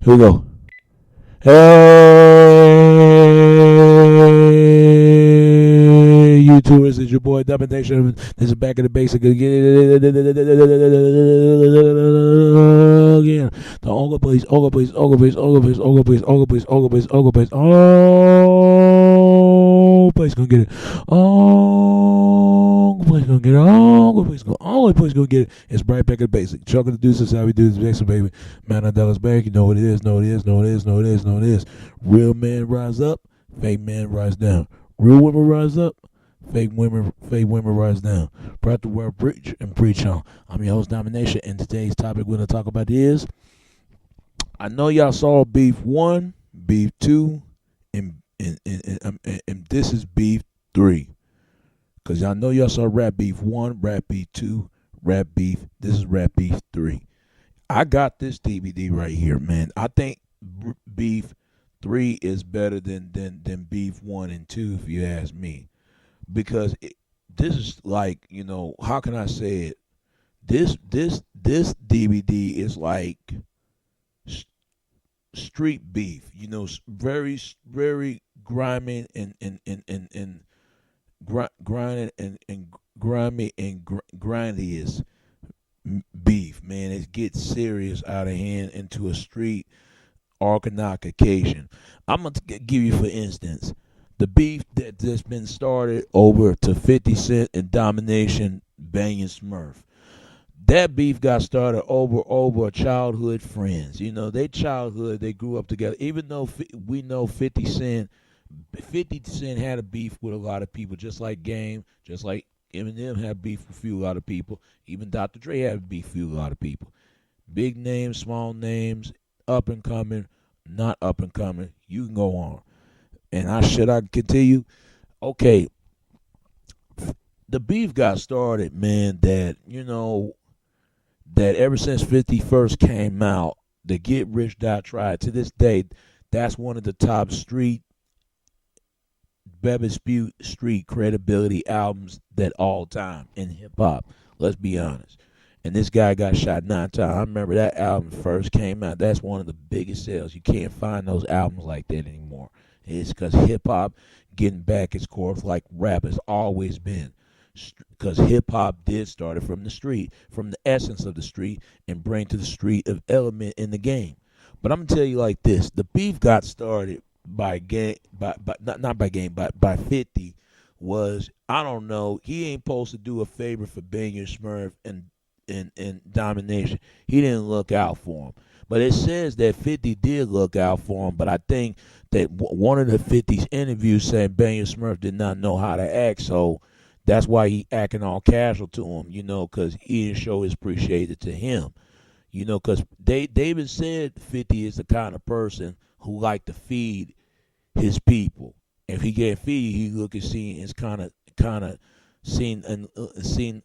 Here we go. Hey, YouTubers, it's your boy Dubbin Nation. This is back in the basic again. The Ogre Place, Ogre Place, Ogre Place, Ogre Place, Ogre Place, Ogre Place, Ogre Place, Ogre Place. Oh, place gonna get it. Oh, place gonna get it. Oh, place gonna. Only place gonna get it. It's right back in the basic. Chuck the deuces, how we do this basic, baby. Man, Dallas Bank. You know what it is. Know it is. Know it is. Know it is. Know it is. Real men rise up. Fake men rise down. Real women rise up. Fake women rise down. Brought the word preach and preach on. I'm your host Domination, and today's topic we're gonna talk about is I know y'all saw beef 1, beef 2, and this is beef 3. Cause y'all know y'all saw rap beef 1, rap beef 2, rap beef. This is rap beef 3. I got this DVD right here, man. I think beef 3 is better than beef 1 and 2, if you ask me, because this is like, how can I say it? This DVD is like street beef, very grimy grinding and grimy and grindy is beef, man. It gets serious out of hand into a street organic occasion. I'm gonna give you, for instance, the beef that's been started over to 50 Cent and Domination, Bangin' Smurf. That beef got started over childhood friends. They childhood, they grew up together. Even though we know 50 Cent had a beef with a lot of people, just like Game, just like Eminem had beef with a lot of people. Even Dr. Dre had beef with a lot of people. Big names, small names, up and coming, not up and coming. You can go on. And I continue. Okay, the beef got started, man. That ever since 50 first came out, the Get Rich Die Try, to this day, that's one of the top street credibility albums that all time in hip hop. Let's be honest. And this guy got shot 9 times. I remember that album first came out. That's one of the biggest sales. You can't find those albums like that anymore. It's because hip hop getting back its core like rap has always been. Because hip hop did start it from the street, from the essence of the street, and bring to the street of element in the game. But I'm gonna tell you like this: the beef got started by game, by not by game, by 50. Was, I don't know, he ain't supposed to do a favor for Bangin' Smurf and Domination. He didn't look out for him. But it says that 50 did look out for him. But I think that one of the 50's interviews saying Bangin' Smurf did not know how to act, so that's why he acting all casual to him, because he didn't show his appreciation to him. Because David said 50 is the kind of person who like to feed his people. If he get feed, he look and see it's kind of seen and seen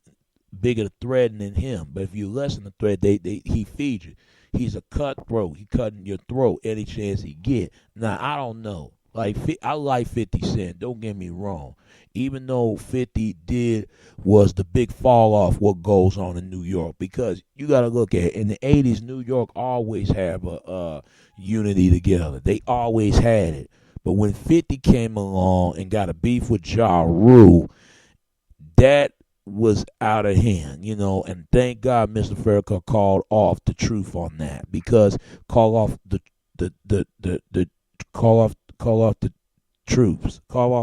bigger threat than him. But if you lessen the threat, he feeds you. He's a cutthroat. He cutting your throat any chance he get. Now I don't know. Like, I like 50 Cent. Don't get me wrong. Even though 50 was the big fall off what goes on in New York, because you got to look at it. In the 80s, New York always have a unity together. They always had it. But when 50 came along and got a beef with Ja Rule, that was out of hand, and thank God Mr. Farrakhan called off the truth on that, because call off the call off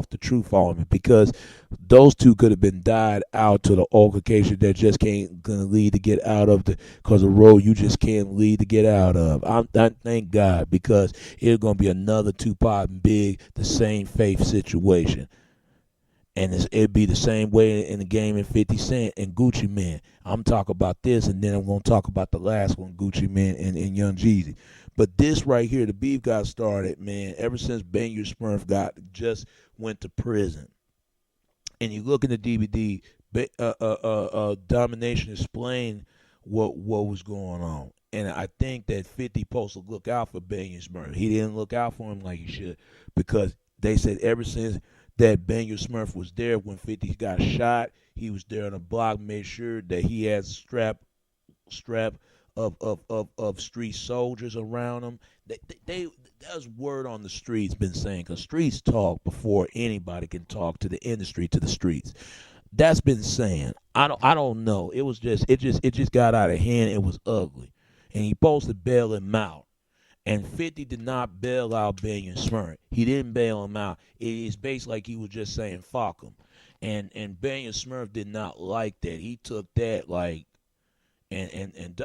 the truth on it, because those two could have been died out to the altercation that just can't gonna lead to get out of because the road you just can't lead to get out of. I thank God, because it's gonna be another Tupac and Big, the same faith situation. And it'd be the same way in the game in 50 Cent and Gucci Man. I'm talking about this, and then I'm going to talk about the last one, Gucci Man and Young Jeezy. But this right here, the beef got started, man, ever since Bangin' Smurf just went to prison. And you look in the DVD, Domination explained what was going on. And I think that 50 supposed to look out for Bangin' Smurf. He didn't look out for him like he should, because they said ever since that Bangin' Smurf was there when 50 got shot, he was there on the block, made sure that he had strap of street soldiers around them. There's word on the streets been saying, because streets talk before anybody can talk to the industry, to the streets. That's been saying. I don't know. It just got out of hand. It was ugly, and he supposed to bail him out. And 50 did not bail out Banion Smurf. He didn't bail him out. It's based like he was just saying fuck him. And Banion Smurf did not like that. He took that like, and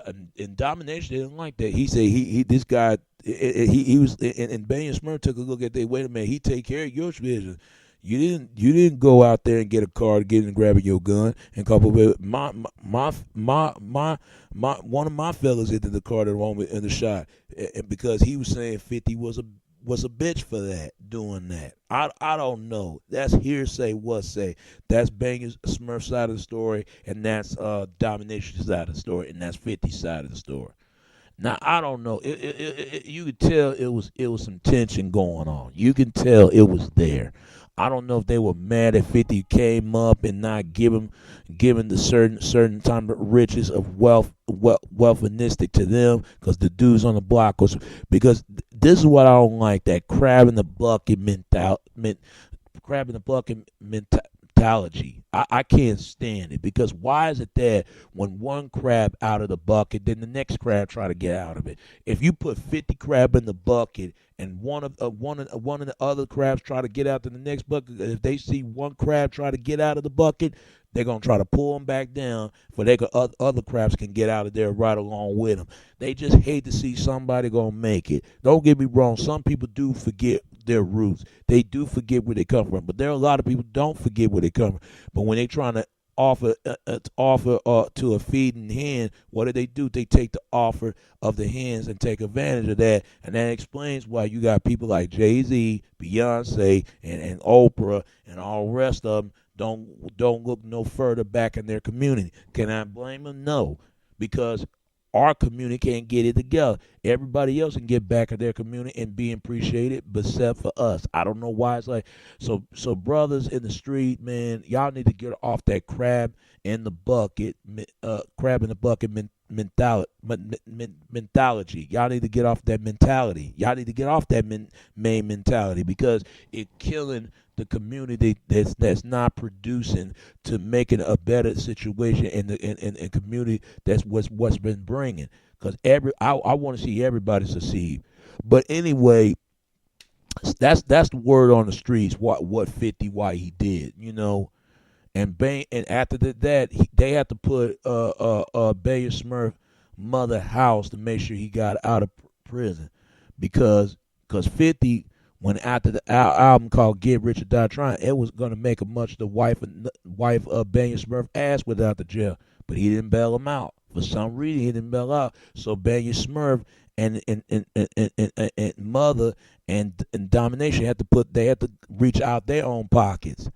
Domination didn't like that. He said he this guy he was, and Banion Smurf took a look at that. Wait a minute, he take care of your business. You didn't go out there and get a car, get in grabbing your gun and couple with my one of my fellas into the car that wrong in the shot, and because he was saying 50 was a bitch for that, doing that. I don't know. That's hearsay. What say? That's Bangers Smurf side of the story, and that's Domination's side of the story, and that's 50's side of the story. Now I don't know. You could tell it was some tension going on. You can tell it was there. I don't know if they were mad at 50 came up and not giving the certain time of riches of wealthinistic to them, because the dudes on the block was, because this is what I don't like, that crab in the bucket crab in the bucket mentality. I can't stand it, because why is it that when one crab out of the bucket, then the next crab try to get out of it? If you put 50 crab in the bucket and one of the other crabs try to get out to the next bucket, if they see one crab try to get out of the bucket, they're gonna try to pull them back down for other crabs can get out of there right along with them. They just hate to see somebody gonna make it. Don't get me wrong. Some people do forget their roots. They do forget where they come from. But there are a lot of people who don't forget where they come from. But when they trying to offer to a feeding hen, what do? They take the offer of the hens and take advantage of that, and that explains why you got people like Jay-Z, Beyonce, and Oprah, and all the rest of them don't look no further back in their community. Can I blame them? No, because our community can't get it together. Everybody else can get back in their community and be appreciated, but except for us. I don't know why it's like so. So brothers in the street, man, y'all need to get off that crab in the bucket mentality. Y'all need to get off that mentality. Y'all need to get off that main mentality, because it killing the community that's not producing to making a better situation in the in community that's what's been bringing. Because I want to see everybody succeed. But anyway, that's the word on the streets. What 50 why he did, and after that they had to put Bayer Smurf mother house to make sure he got out of prison, because 50, when after the album called Get Rich or Die Trying, it was gonna make a much the wife of Bayer Smurf ass without the jail, but he didn't bail him out. For some reason he didn't bail out, so Bayer Smurf and mother and Domination had to reach out their own pockets,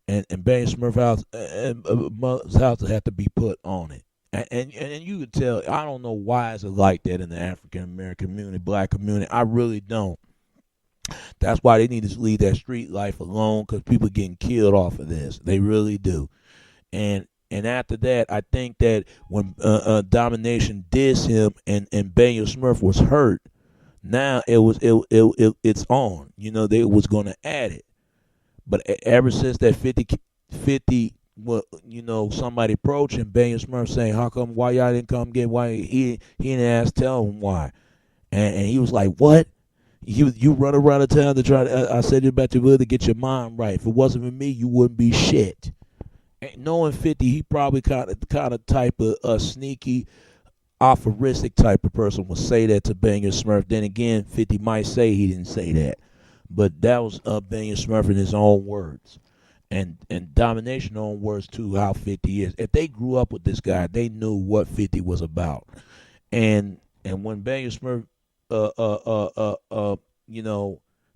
and Barry Smurf house and mother's house had to be put on it. And you could tell, I don't know why it's like that in the African American community, black community. I really don't. That's why they need to leave that street life alone, because people getting killed off of this. They really do. And after that, I think that when Domination dissed him and Daniel Smurf was hurt, now it's on. They was gonna add it, but ever since that 50, well, somebody approached him, Daniel Smurf saying, "How come? Why y'all didn't come get? Why he didn't ask? Tell him why." And he was like, "What? You run around the town to try to? I said you about to get your mind right. If it wasn't for me, you wouldn't be shit." Knowing 50, he probably kind of type of a sneaky, aphoristic type of person would say that to Banger Smurf. Then again, 50 might say he didn't say that, but that was Banger Smurf in his own words, and Domination own words too. How 50 is. If they grew up with this guy, they knew what 50 was about, and when Banger Smurf,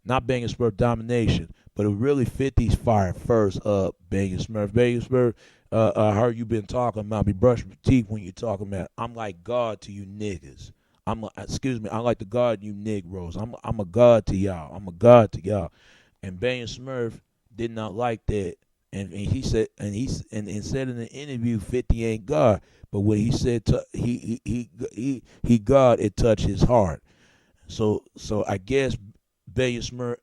not Banger Smurf Domination. But it really 50's fired first up, Banger Smurf. Banger Smurf, I heard you been talking about me brushing your teeth when you talking about, I'm like God to you niggas. I'm like the God you Negroes. I'm a God to y'all. I'm a God to y'all. And Banger Smurf did not like that. and he said in the interview 50 ain't God, but when he said he God, it touched his heart. So I guess Benya Smurf,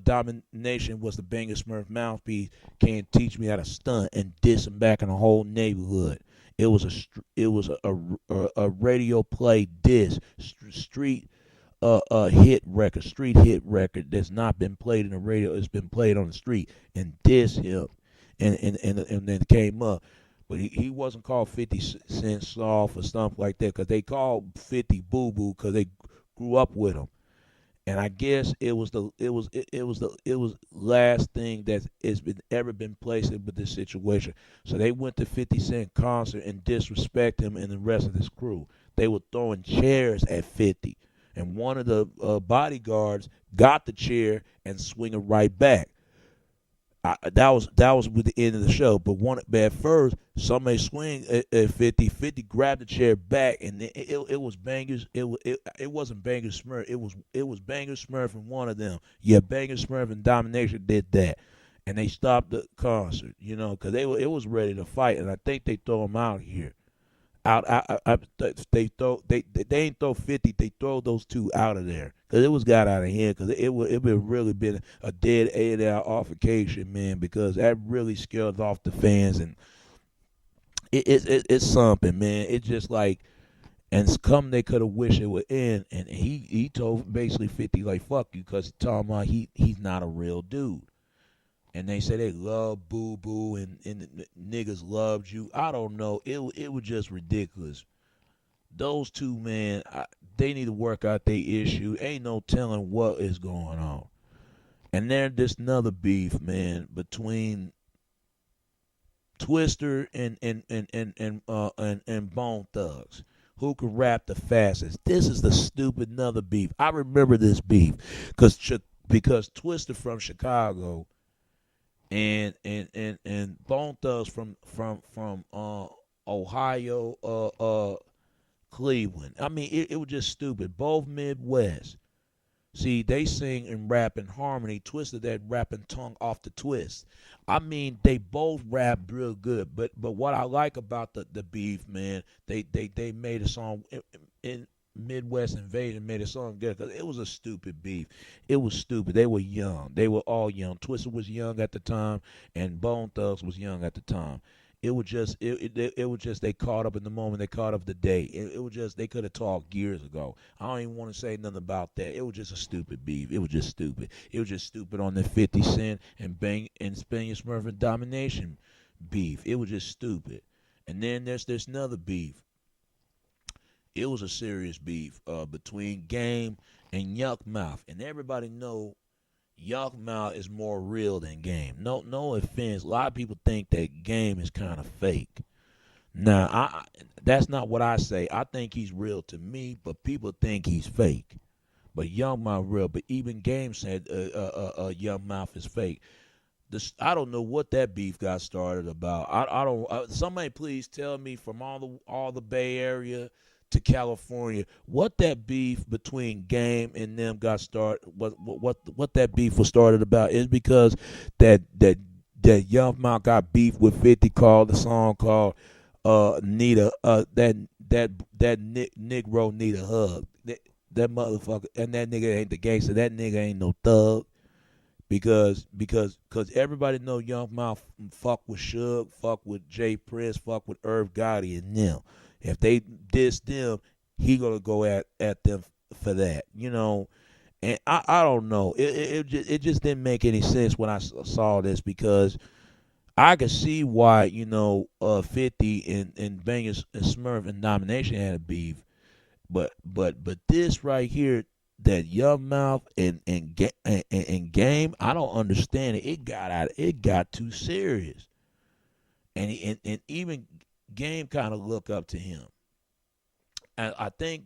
Domination was the Benya Smurf mouthpiece. Can't teach me how to stunt and diss him back in the whole neighborhood. It was a radio play diss, street street hit record that's not been played in the radio. It's been played on the street and diss him, and then came up. But he wasn't called 50 Cent Soft or something like that because they called 50 Boo Boo because they grew up with him. And I guess it was last thing that has been ever been placed with this situation. So they went to 50 Cent concert and disrespect him and the rest of his crew. They were throwing chairs at 50, and one of the bodyguards got the chair and swing it right back. That was with the end of the show. But at first, somebody swing at 50. 50 grabbed the chair back, and it was Bangers. It wasn't Bangers Smurf. It was Bangers Smurf and one of them. Yeah, Bangers Smurf and Domination did that, and they stopped the concert. Because it was ready to fight, and I think they throw them out here. They ain't throw 50. They throw those two out of there because it was got out of hand. Because it would really been a dead 8 hour altercation, man. Because that really scared off the fans, and it's something, man. It's just like, and come they could have wished it would end, and he told basically 50 like fuck you because he talking about he's not a real dude. And they say they love Boo Boo and niggas loved you. I don't know. It was just ridiculous. Those two, man, they need to work out their issue. Ain't no telling what is going on. And there's this another beef, man, between Twister and Bone Thugs. Who can rap the fastest? This is the stupid another beef. I remember this beef because Twister from Chicago and Bone Thugs from Ohio, Cleveland. I mean, it was just stupid. Both Midwest. See, they sing and rap in harmony. Twisted that rapping tongue off the twist. I mean, they both rap real good. But what I like about the beef, man, they made a song in Midwest Invasion made a song good because it was a stupid beef. It was stupid. They were young. They were all young. Twisted was young at the time, and Bone Thugs was young at the time. It was just they caught up in the moment. They caught up the day. It was just they could have talked years ago. I don't even want to say nothing about that. It was just a stupid beef. It was just stupid. It was just stupid on the 50 Cent and Bang and Spanish Smurf and Domination beef. It was just stupid. And then there's another beef. It was a serious beef between Game and Yuck Mouth, and everybody know Yuck Mouth is more real than Game. No offense. A lot of people think that Game is kind of fake. Now, that's not what I say. I think he's real to me, but people think he's fake. But Young Mouth real. But even Game said Young Mouth is fake. I don't know what that beef got started about. I don't. Somebody please tell me from all the Bay Area to California, what that beef between Game and them got started, what that beef was started about is because that Young Mouth got beef with 50 called the song called Nita that Negro need a hug. That motherfucker and that nigga ain't the gangster. That nigga ain't no thug. Because everybody know Young Mouth fuck with Suge, fuck with Jay Prince, fuck with Irv Gotti and them. If they diss them, he gonna go at them for that, And I don't know. It just didn't make any sense when I saw this because I could see why 50 and Bangers and Smurf and Nomination had a beef, but this right here that Young Mouth and Game, I don't understand it. It got too serious, and even Game kind of look up to him. And I think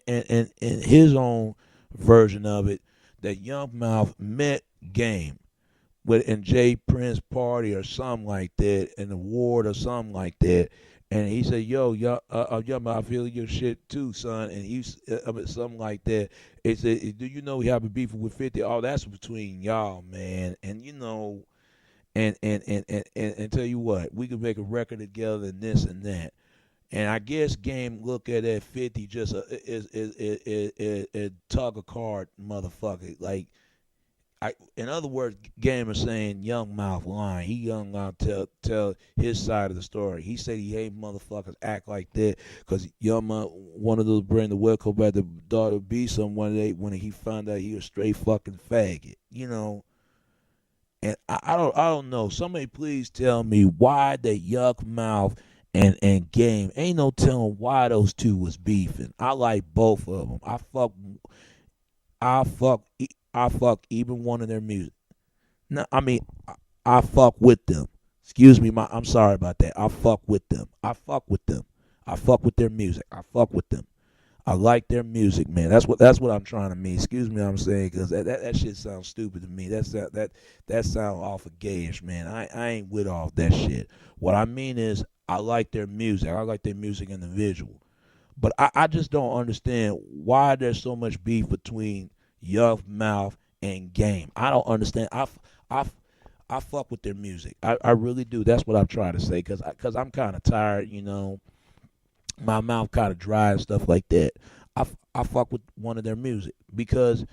in his own version of it, that Young Mouth met Game in Jay Prince party or something like that, in the ward or something like that. And he said, "Yo, Young Mouth, I feel your shit too, son." And something like that. He said, "Do you know we have a beef with 50? Oh, that's between y'all, man." And And tell you what, we could make a record together and this and that. And I guess Game look at that 50 just is tug a card motherfucker. Like in other words, Game is saying Young Mouth lying. He Young Mouth tell his side of the story. He said he hate motherfuckers act like that because Young Mouth wanted to bring the Wilco back to daughter be someone when he found out he was straight fucking faggot. You know. And I don't know. Somebody please tell me why the Yuck Mouth and Game ain't no telling why those two was beefing. I like both of them. I fuck I fuck even one of their music. No, I mean I fuck with them. Excuse me, I'm sorry about that. I fuck with them. I fuck with them. I fuck with their music. I fuck with them. I like their music, man. That's what I'm trying to mean. Excuse me, I'm saying because that shit sounds stupid to me. That sounds awful gayish, man. I ain't with all that shit. What I mean is I like their music. I like their music individual. But I just don't understand why there's so much beef between Yuff Mouth and Game. I don't understand. I, I fuck with their music. I really do. That's what I'm trying to say because I'm kind of tired, you know. My mouth kind of dry and stuff like that. I fuck with one of their music because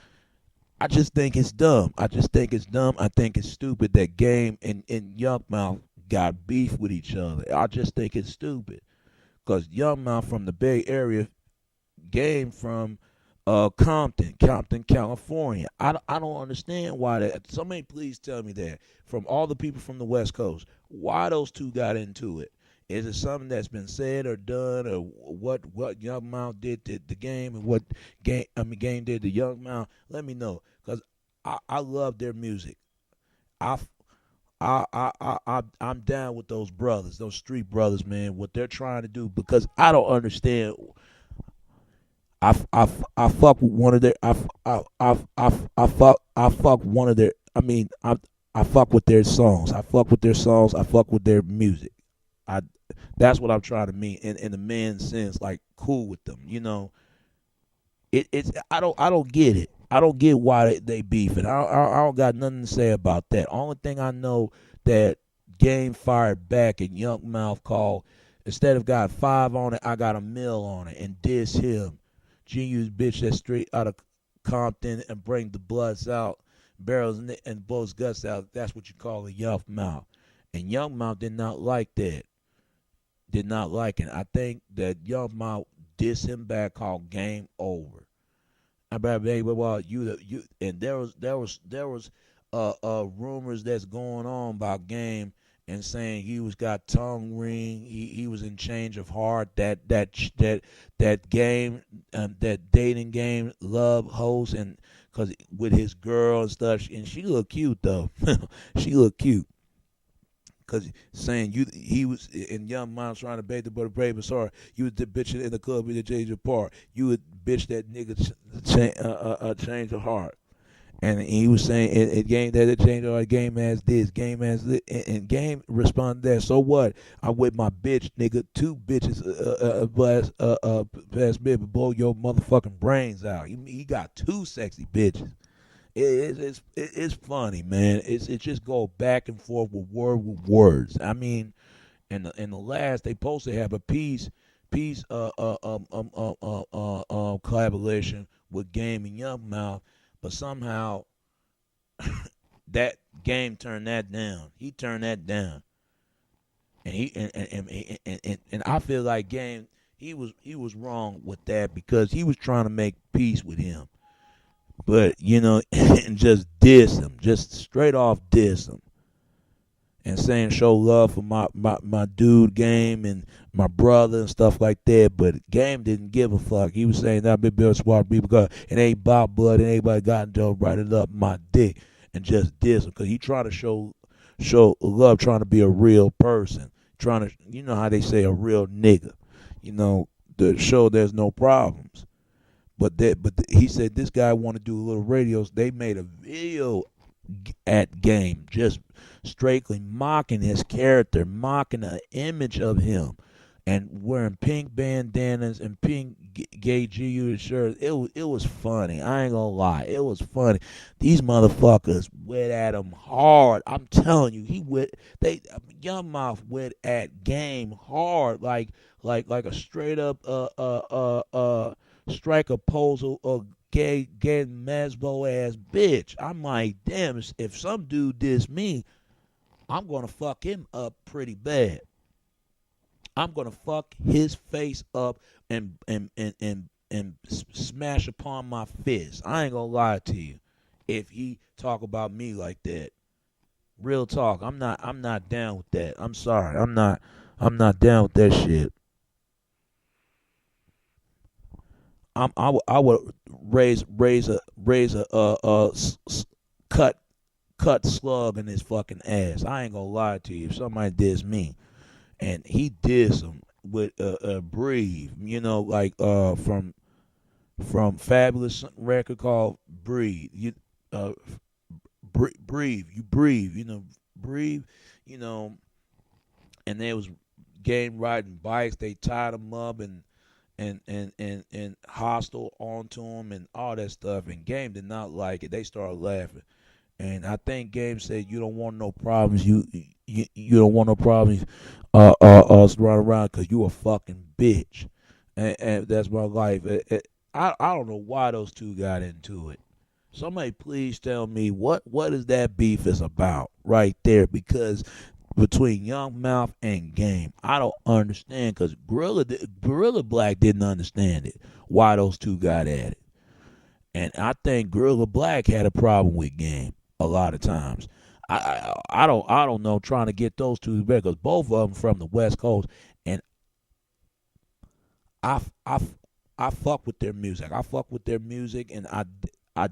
I just think it's dumb. I just think it's dumb. I think it's stupid that Game and Young Mouth got beef with each other. I just think it's stupid because Young Mouth from the Bay Area, Game from Compton, California. I don't understand why that. Somebody please tell me that from all the people from the West Coast, why those two got into it. Is it something that's been said or done, or what Young Mouth did to the Game and what Game did to Young Mouth? Let me know, cause I love their music. I I'm down with those brothers, those street brothers, man. What they're trying to do, because I don't understand. I fuck with one of their I fuck one of their I fuck with their songs. I fuck with their songs. I fuck with their music. I That's what I'm trying to mean in the man's sense, like cool with them. You know, it's I don't get it. I don't get why they beefing. I don't got nothing to say about that. Only thing I know that Game fired back and Young Mouth called, instead of got 5 on it, I got a mill on it and diss him. Genius bitch that straight out of Compton and bring the bloods out, barrels and blows guts out. That's what you call a Young Mouth. And Young Mouth did not like that. Did not like it. I think that Young Mouth dissed him back, called Game Over. I bet, baby, well, you and there was rumors that's going on about Game and saying he was got tongue ring, he was in change of heart, that Game, that dating Game love host, and cause with his girl and stuff, and she look cute though, she look cute. Cause saying he was in Young Minds trying to bait the butter brave, but sorry, you was the bitch in the club with the change of part. You would bitch that nigga change of heart, and he was saying it game that it changed our game as this, game as this, and Game responded that. So what? I'm with my bitch, nigga. 2 bitches, past mid, but blow your motherfucking brains out. He got 2 sexy bitches. It's funny, man. It just go back and forth with words. I mean, in the last they supposed to have a peace collaboration with Game and Young Mouth, but somehow that Game turned that down. He turned that down, and I feel like Game he was wrong with that because he was trying to make peace with him. But and just diss him, just straight off diss him, and saying show love for my dude Game and my brother and stuff like that. But Game didn't give a fuck. He was saying that big Bill Swat people because it ain't Bob Blood and anybody got into right it up my dick and just diss him because he trying to show love, trying to be a real person, trying to how they say a real nigga, to show there's no problems. He said this guy want to do a little radios. They made a video at Game, just straightly mocking his character, mocking the image of him, and wearing pink bandanas and pink gave GU the shirt. It was funny. I ain't gonna lie. It was funny. These motherfuckers went at him hard. I'm telling you, Young Mouth went at Game hard, like a straight up striker posal gay Masbo ass bitch. I'm like, damn, if some dude diss me, I'm gonna fuck him up pretty bad. I'm gonna fuck his face up and smash upon my fist. I ain't gonna lie to you. If he talk about me like that, real talk, I'm not down with that. I'm sorry. I'm not down with that shit. I would raise a cut slug in his fucking ass. I ain't gonna lie to you. If somebody diss me, and he diss him with Breathe, like from Fabulous record called Breathe. Uh Breathe, you breathe, breathe, you know, and there was Game riding bikes. They tied him up and hostile onto him and all that stuff. And Game did not like it. They started laughing. And I think Game said, "You don't want no problems. You don't want no problems. Us run around because you a fucking bitch." And that's my life. I don't know why those two got into it. Somebody please tell me what is that beef is about right there, because between Young Mouth and Game, I don't understand, because Gorilla Black didn't understand it, why those two got at it. And I think Gorilla Black had a problem with Game a lot of times. I don't know, trying to get those two together, because both of them from the West Coast, and I I I fuck with their music. I fuck with their music, and I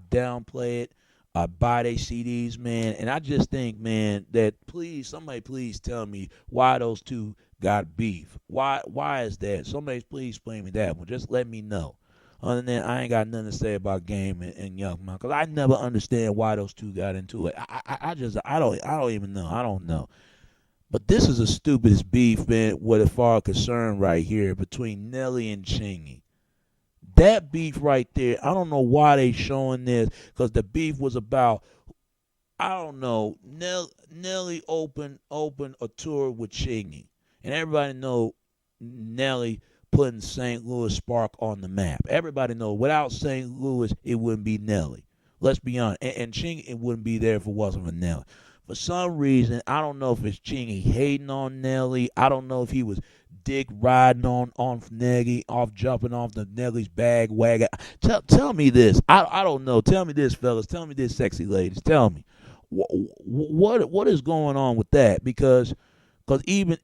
downplay it. I buy their CDs, man, and I just think, man, that somebody please tell me why those two got beef. Why is that? Somebody please explain me that one. Just let me know. Other than that, I ain't got nothing to say about Game and Young Man, because I never understand why those two got into it. I don't even know. I don't know. But this is the stupidest beef, man, with as far as concern right here, between Nelly and Chingy. That beef right there, I don't know why they showing this, because the beef was about, I don't know, Nelly opened a tour with Chingy, and everybody know Nelly putting St. Louis Spark on the map. Everybody know without St. Louis it wouldn't be Nelly. Let's be honest, and Chingy it wouldn't be there if it wasn't for Nelly. For some reason, I don't know if it's Chingy hating on Nelly. I don't know if he was dick riding on Nelly, off jumping off the Nelly's bag wagon. Tell me this. I don't know. Tell me this, fellas. Tell me this, sexy ladies. Tell me what is going on with that? Because even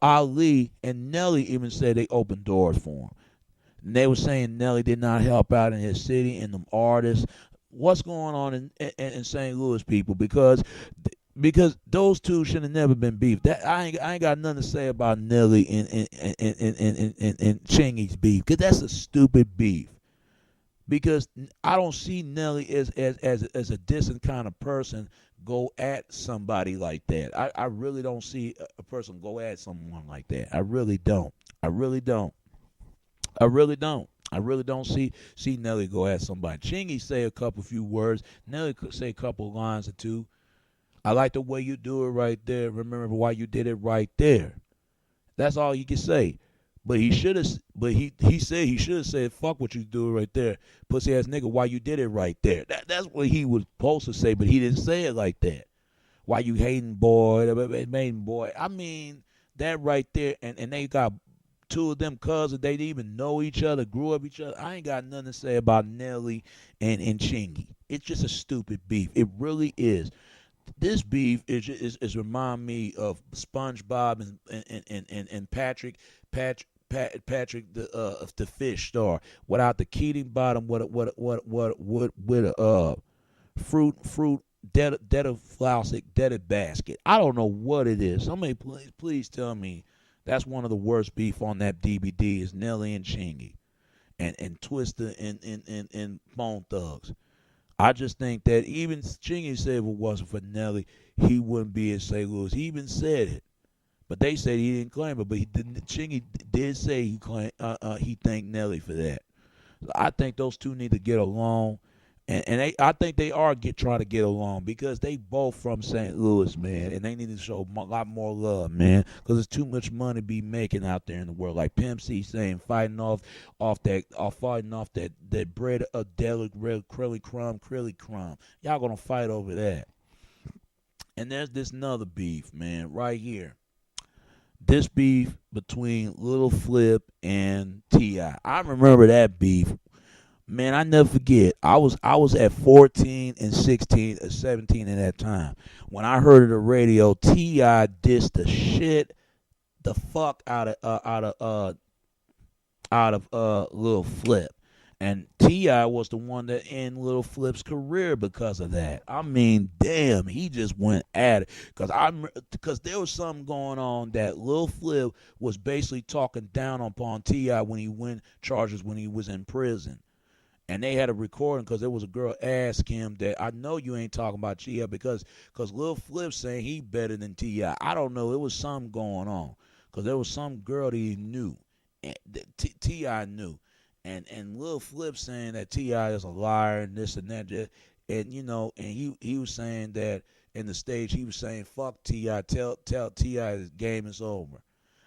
Ali and Nelly even said they opened doors for him. And they were saying Nelly did not help out in his city and them artists. What's going on in St. Louis, people? Because those two should have never been beef. That I ain't got nothing to say about Nelly and Chingy's beef, because that's a stupid beef. Because I don't see Nelly as a decent kind of person go at somebody like that. I really don't see a person go at someone like that. I really don't. I really don't. I really don't. I really don't see Nelly go at somebody. Chingy say a couple few words. Nelly could say a couple lines or two. I like the way you do it right there. Remember why you did it right there. That's all he can say. But he should have. But he said he should have said, "Fuck what you do right there, pussy ass nigga. Why you did it right there?" That's what he was supposed to say. But he didn't say it like that. Why you hating boy, main boy? I mean that right there. And they got two of them cousins. They didn't even know each other, grew up each other. I ain't got nothing to say about Nelly and Chingy. It's just a stupid beef. It really is. This beef is remind me of SpongeBob and Patrick the fish star, without the Keating bottom, what with a fruit dead of plastic dead basket. I don't know what it is. Somebody please tell me that's one of the worst beef on that DVD is Nelly and Chingy and Twister and Bone Thugs. I just think that even Chingy said if it wasn't for Nelly, he wouldn't be in St. Louis. He even said it. But they said he didn't claim it. But Chingy did say he thanked Nelly for that. I think those two need to get along, and I think they are trying to get along because they both from St. Louis, man, and they need to show a lot more love, man, because there's too much money to be making out there in the world. Like Pimp C saying, fighting off that bread krilly crumb. Y'all gonna fight over that. And there's this another beef, man, right here. This beef between Little Flip and T.I. I remember that beef. Man, I never forget. I was at 14 and 16 or 17 at that time. When I heard of the radio, T.I. dissed the fuck out of Lil Flip. And T.I. was the one that ended Lil Flip's career because of that. I mean, damn, he just went at it. Because there was something going on that Lil Flip was basically talking down upon T.I. when he went charges when he was in prison. And they had a recording because there was a girl asked him that, I know you ain't talking about T.I. because Lil Flip saying he better than T.I. I don't know. It was something going on because there was some girl that he knew. And T.I. knew. And Lil Flip saying that T.I. is a liar and this and that. And, and he was saying that in the stage, he was saying, fuck T.I. Tell T.I. his game is over.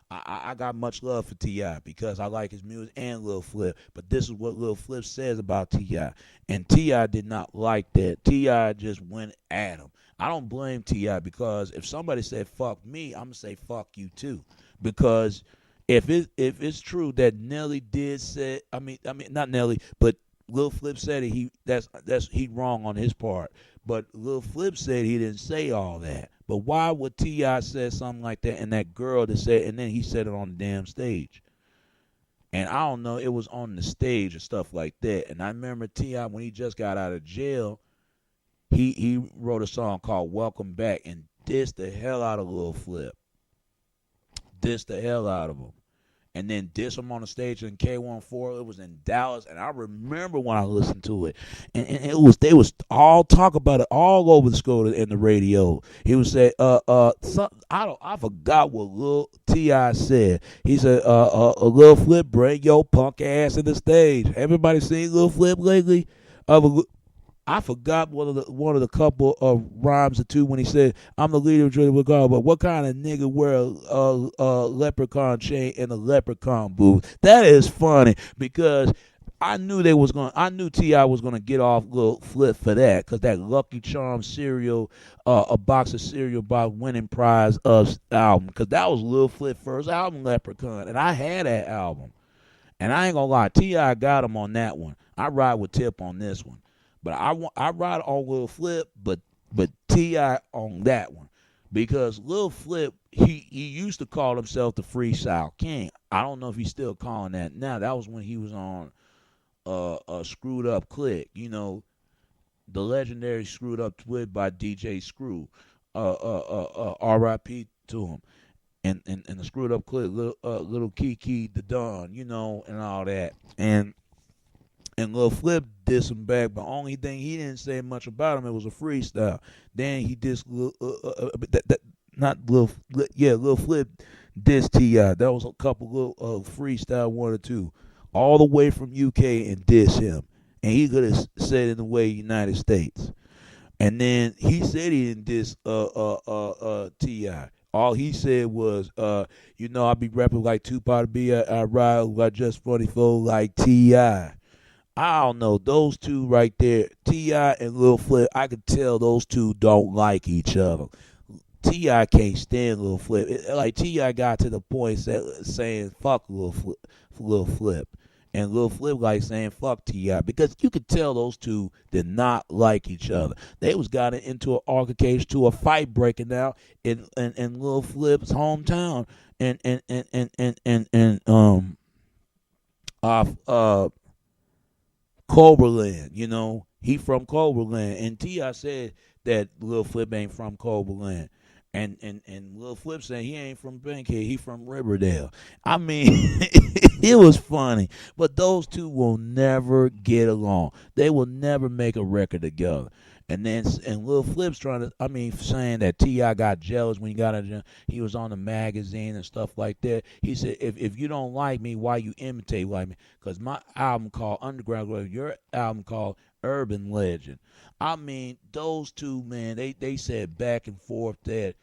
I got much love for T.I. because I like his music and Lil Flip. But this is what Lil Flip says about T.I. And T.I. did not like that. T.I. just went at him. I don't blame T.I. because if somebody said fuck me, I'm going to say fuck you too. Because if it's true that Nelly did say, I mean not Nelly, but Lil Flip said it, he wrong on his part. But Lil Flip said he didn't say all that. But why would T.I. say something like that and that girl that said, and then he said it on the damn stage? And I don't know, it was on the stage and stuff like that. And I remember T.I. when he just got out of jail, he wrote a song called Welcome Back and dissed the hell out of Lil Flip. Dissed the hell out of him. And then diss him on the stage in K14. It was in Dallas, and I remember when I listened to it, and they was all talk about it all over the school in the radio. He would say, I forgot what Lil T.I. said. He said, Lil Flip, bring your punk ass in the stage. Everybody seen Lil Flip lately? I forgot one of the couple of rhymes or two when he said, "I'm the leader of Dre Regard, but what kind of nigga wear a leprechaun chain in a leprechaun booth?" That is funny because I knew T.I. was gonna get off Lil Flip for that because that Lucky Charm cereal, a box of cereal box winning prize of album because that was Lil Flip's first album, Leprechaun, and I had that album, and I ain't gonna lie, T.I. got him on that one. I ride with Tip on this one. But I ride on Lil Flip, but T.I. on that one. Because Lil Flip, he used to call himself the Freestyle King. I don't know if he's still calling that now. That was when he was on a Screwed Up Click. The legendary Screwed Up Click by DJ Screw. R.I.P. to him. And the Screwed Up Click, little Kiki the Don, and all that. And Lil Flip dissed him back, but only thing he didn't say much about him, it was a freestyle. Then he dissed Lil Flip dissed T.I. That was a couple little freestyle, one or two, all the way from UK and diss him. And he could have said in the way United States. And then he said he didn't diss T.I. All he said was, I be rapping like Tupac B. I ride like just 44 like T.I. I don't know. Those two right there, T.I. and Lil Flip, I could tell those two don't like each other. T.I. can't stand Lil Flip. T.I. got to the point saying fuck Lil Flip. And Lil Flip like saying fuck T.I. because you could tell those two did not like each other. They was got into an altercation to a fight breaking out in Lil Flip's hometown and Cobra he from Cobra, and T.I. said that Lil Flip ain't from Cobra, and Lil Flip saying he ain't from Bankhead, he from Riverdale. I mean, it was funny, but those two will never get along. They will never make a record together. And then and Lil Flip's trying to, I mean, saying that T.I. got jealous when he was on the magazine and stuff like that. He said, if you don't like me, why you imitate like me? Because my album called Underground Glove, your album called Urban Legend. I mean, those two, man, they said back and forth that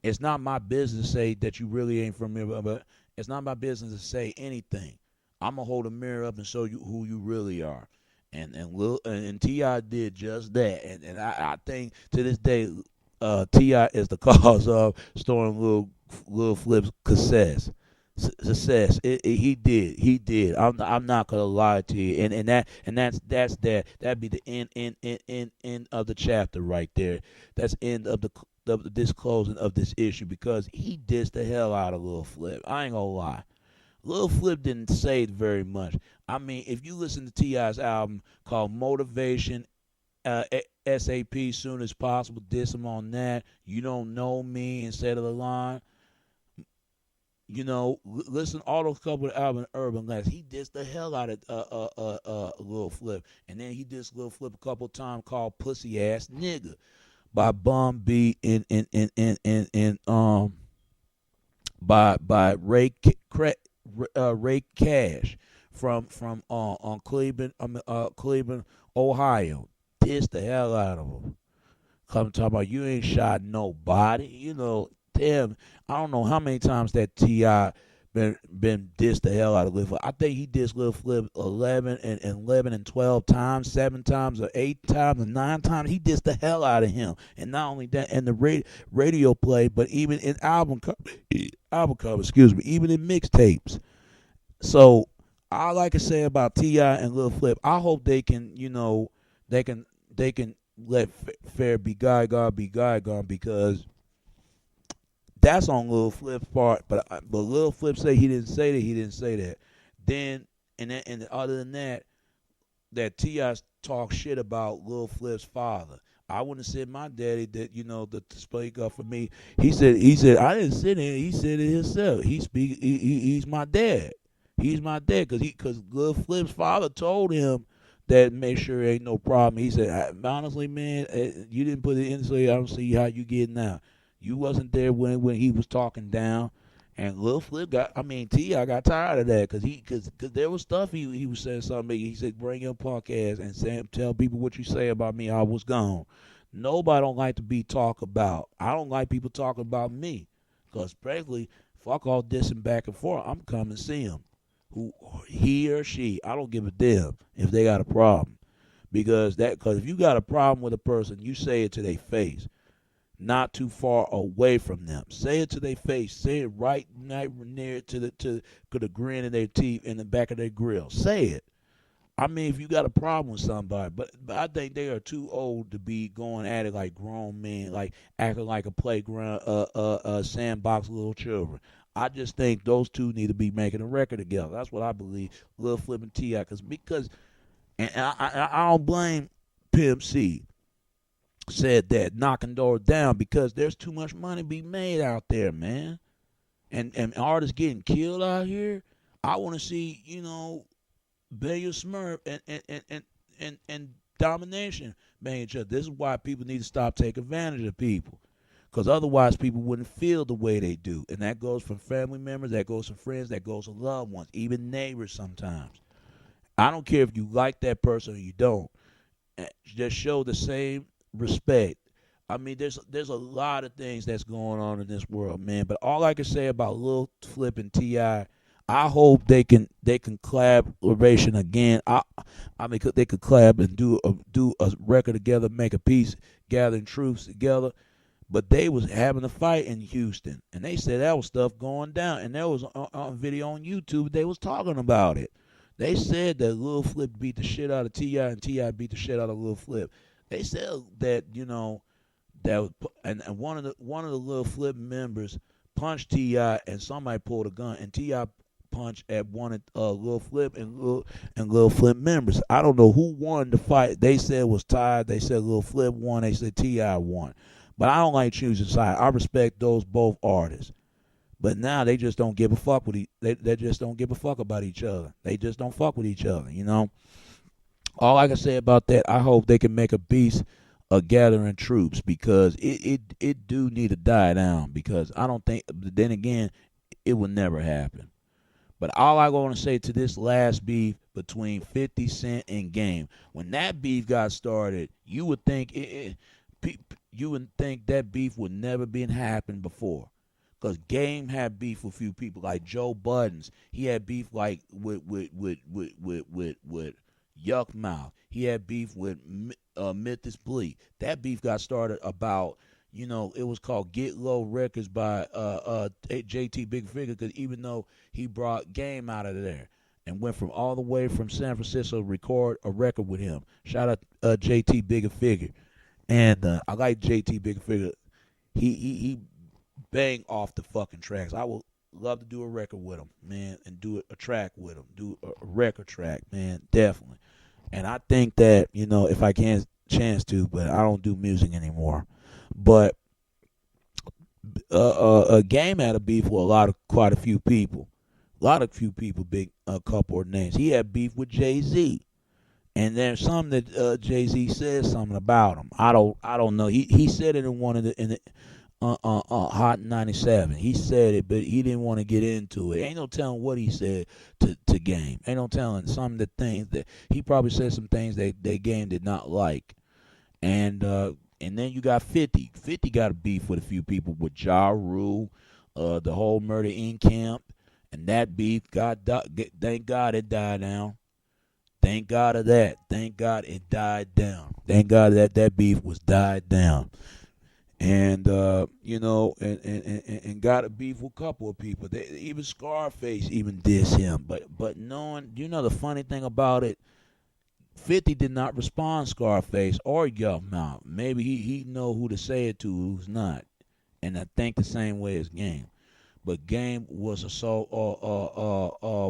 it's not my business to say that you really ain't from here, but it's not my business to say anything. I'm gonna hold a mirror up and show you who you really are. And Ti did just that, and I think to this day, Ti is the cause of storing Lil Flip's success. He did. I'm not gonna lie to you, and that's that. That'd be the end of the chapter right there. That's end of this closing of this issue because he dissed the hell out of Lil Flip. I ain't gonna lie. Lil Flip didn't say very much. I mean, if you listen to T.I.'s album called Motivation, SAP, Soon as Possible, diss him on that. You Don't Know Me instead of the line. Listen all those couple of albums, Urban Legends. He dissed the hell out of Lil Flip, and then he dissed Lil Flip a couple of times called Pussy Ass Nigga by Bum B and by Ray Cash from on Cleveland, Cleveland, Ohio. Pissed the hell out of him. Come talking about you ain't shot nobody. Damn. I don't know how many times that Ti been dissed the hell out of Lil Flip. I think he dissed Lil Flip 11 and 12 times, 7 times or 8 times or 9 times. He dissed the hell out of him. And not only that, in the radio play, but even in album cover, excuse me, even in mixtapes. So all I can say about T.I. and Lil Flip, I hope they can, they can let fair be Guy because that's on Lil Flip's part. But Lil Flip say he didn't say that. He didn't say that. Then and other than that T.I. talk shit about Lil Flip's father. I wouldn't have said my daddy that to speak up for me. He said I didn't sit in. He said it himself. He's my dad. He's my dad because Lil Flip's father told him that make sure ain't no problem. He said honestly, man, you didn't put it in, so I don't see how you getting out. You wasn't there when he was talking down. And Lil Flip T.I. got tired of that because there was stuff he was saying something. He said, bring your punk ass and tell people what you say about me. I was gone. Nobody don't like to be talked about. I don't like people talking about me because, frankly, fuck all dissing back and forth. I'm coming to see him. He or she, I don't give a damn if they got a problem. Because if you got a problem with a person, you say it to their face. Not too far away from them. Say it to their face. Say it right near to the grin in their teeth in the back of their grill. Say it. I mean, if you got a problem with somebody, but I think they are too old to be going at it like grown men, like acting like a playground, sandbox little children. I just think those two need to be making a record together. That's what I believe. Lil Flip and T.I. because and I don't blame Pimp C. Said that knocking doors down because there's too much money be made out there, man, and artists getting killed out here. I want to see Bayo Smurf and Domination bang each other. This is why people need to stop taking advantage of people, because otherwise people wouldn't feel the way they do, and that goes from family members, that goes from friends, that goes from loved ones, even neighbors sometimes. I don't care if you like that person or you don't. Just show the same respect. I mean, there's a lot of things that's going on in this world, man. But all I can say about Lil Flip and T.I., I hope they can collaboration again. I mean, they could collab and do a record together, make a piece, gathering troops together. But they was having a fight in Houston, and they said that was stuff going down, and there was on video on YouTube. They was talking about it. They said that Lil Flip beat the shit out of T.I. and T.I. beat the shit out of Lil Flip. They said that and one of the Lil Flip members punched T.I. and somebody pulled a gun and T.I. punched at one of Lil Flip and Lil Flip members. I don't know who won the fight. They said it was tied. They said Lil Flip won. They said T.I. won. But I don't like choosing sides. I respect those both artists. But now they just don't give a fuck with they just don't give a fuck about each other. They just don't fuck with each other, All I can say about that, I hope they can make a piece gathering troops because it do need to die down because I don't think. But then again, it will never happen. But all I want to say to this last beef between 50 Cent and Game, when that beef got started, you would think you would think that beef would never been happened before. Cause Game had beef with a few people like Joe Buttons. He had beef like with Yuck Mouth. He had beef with Memphis Bleak. That beef got started about it was called Get Low Records by JT Big Figure. Because even though he brought Game out of there and went from all the way from San Francisco to record a record with him. Shout out JT Big Figure. And I like JT Big Figure. He bang off the fucking tracks. I would love to do a record with him, man, and do a track with him, do a record track, man, definitely. And I think that if I can chance to, but I don't do music anymore. But Game had a beef with quite a few people, big a couple of names. He had beef with Jay-Z. And there's some that Jay-Z says something about him. I don't know. He said it in one of the Hot 97. He said it, but he didn't want to get into it. Ain't no telling what he said to Game. Ain't no telling some of the things that he probably said some things that Game did not like. And then you got 50. 50 got a beef with a few people with Ja Rule, the whole Murder Inc. camp, and that beef thank God it died down. Thank God of that. Thank God it died down. Thank God that beef was died down. And and got a beef with a couple of people. Even Scarface even diss him. But knowing, the funny thing about it, 50 did not respond Scarface or Yuck Mouth. Maybe he know who to say it to, who's not. And I think the same way as Game. But Game was a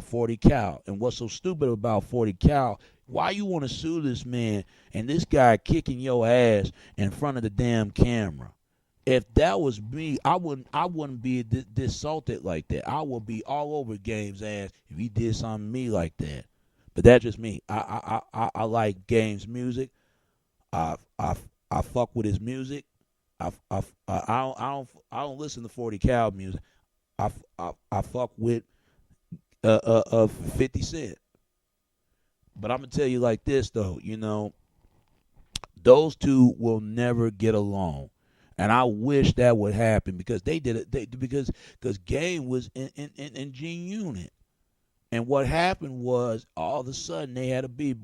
40 cal. And what's so stupid about 40 cal? Why you want to sue this man and this guy kicking your ass in front of the damn camera? If that was me, I wouldn't be this salted like that. I would be all over Game's ass if he did something to me like that. But that's just me. I like Game's music. I fuck with his music. I don't listen to 40 cal music. I fuck with 50 Cent. But I'm gonna tell you like this though, those two will never get along. And I wish that would happen because they did it because Game was in G Unit. And what happened was all of a sudden they had a beef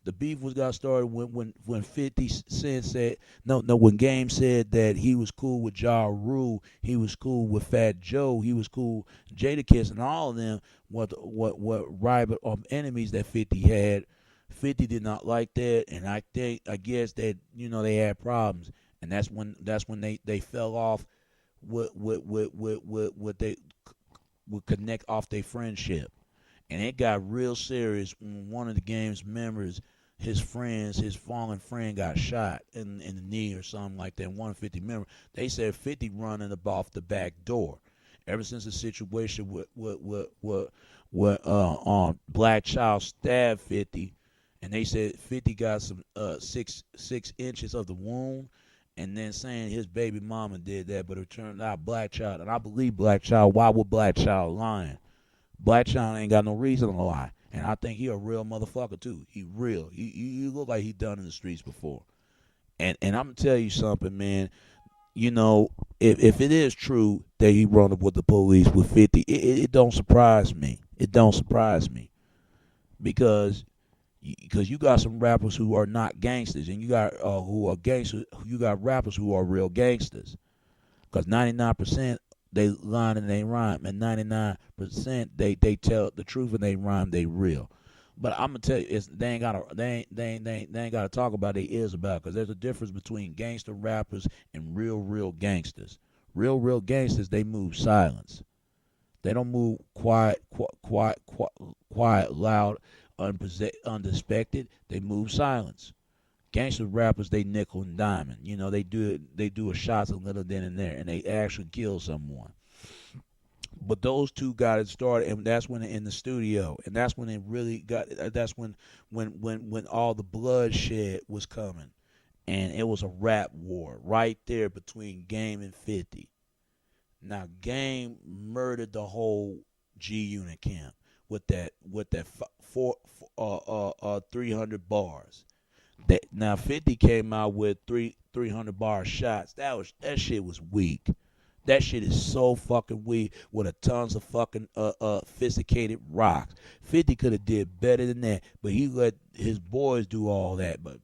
the beef got started when 50 Cent said when Game said that he was cool with Ja Rule, he was cool with Fat Joe, he was cool Jadakiss and all of them what rival enemies that 50 had. 50 did not like that, and I guess that they had problems, and that's when they fell off with they would connect off their friendship. And it got real serious when one of the Game's members, his fallen friend, got shot in the knee or something like that. 150 members, they said 50 running up off the back door. Ever since the situation with Black Child stabbed 50, and they said 50 got some 6 inches of the wound, and then saying his baby mama did that, but it turned out Black Child, and I believe Black Child. Why would Black Child lying? Black Child ain't got no reason to lie. And I think he a real motherfucker too. He real. He look like he done in the streets before. And I'm gonna tell you something, man. If it is true that he run up with the police with 50, it don't surprise me. It don't surprise me. Because you got some rappers who are not gangsters, and you got who are gangsters. You got rappers who are real gangsters. Because 99%. They line and they rhyme, and 99% they tell the truth and they rhyme. They real, but I'm gonna tell you, they ain't gotta talk about they is about because there's a difference between gangster rappers and real gangsters. Real gangsters, they move silence. They don't move quiet, loud, unsuspected. They move silence. Gangster rappers, they nickel and diamond. They do a shots a little then and there, and they actually kill someone. But those two got it started, and that's when they're in the studio, and that's when it really got. That's when all the bloodshed was coming, and it was a rap war right there between Game and 50. Now Game murdered the whole G Unit camp with that 300 bars. Now 50 came out with 300 bar shots. That shit was weak. That shit is so fucking weak with a tons of fucking sophisticated rocks. 50 could have did better than that, but he let his boys do all that. But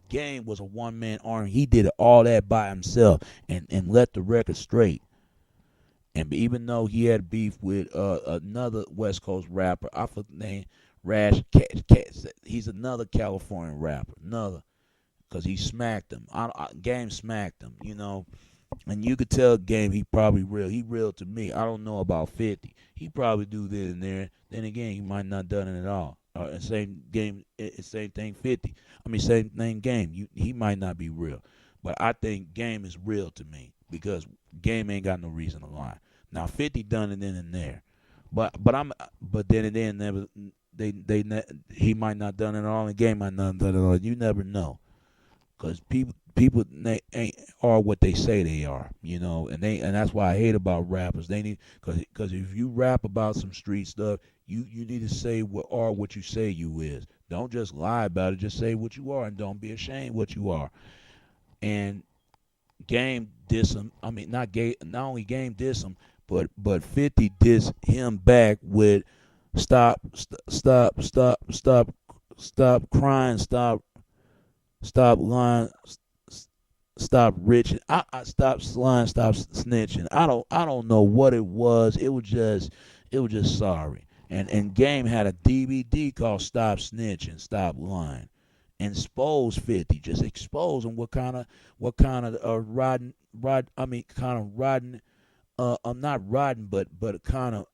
Game was a one man army. He did all that by himself and let the record straight. And even though he had beef with another West Coast rapper, I forget the name, Rash Cat. He's another California rapper, another, because he smacked him. Game smacked him, and you could tell Game he probably real. He real to me. I don't know about 50. He probably do this and there. Then again, he might not done it at all. Same game, same thing. 50. I mean, same thing. Game. He might not be real, but I think Game is real to me because Game ain't got no reason to lie. Now 50 done it then and there, but then and then never he might not done it at all, and Game might not done it at all. You never know, cause people ain't are what they say they are, and that's why I hate about rappers. They need cause if you rap about some street stuff, you need to say what you say you is. Don't just lie about it. Just say what you are, and don't be ashamed what you are. And Game diss him. I mean, not only Game diss him, but 50 diss him back with stop crying, stop lying, stop riching. I stop lying, stop snitching. I don't know what it was. It was just sorry. And Game had a DVD called Stop Snitching, Stop Lying. Expose 50, just expose him what kind of rotten I'm not rotten, but kind of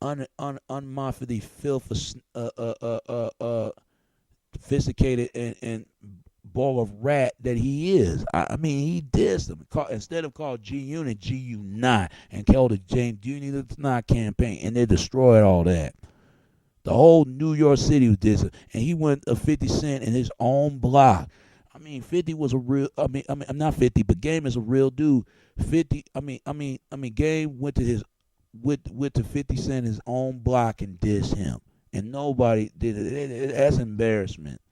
unmafiously sophisticated and ball of rat that he is. I mean, he dissed him. Instead of called G Unit, G Not, and called it James Jr. Not campaign, and they destroyed all that. The whole New York City was dissing, and he went a 50 Cent in his own block. I mean, 50 was a real. I'm not 50, but Game is a real dude. 50. Game went to 50 Cent his own block and dissed him, and nobody did it. That's embarrassment.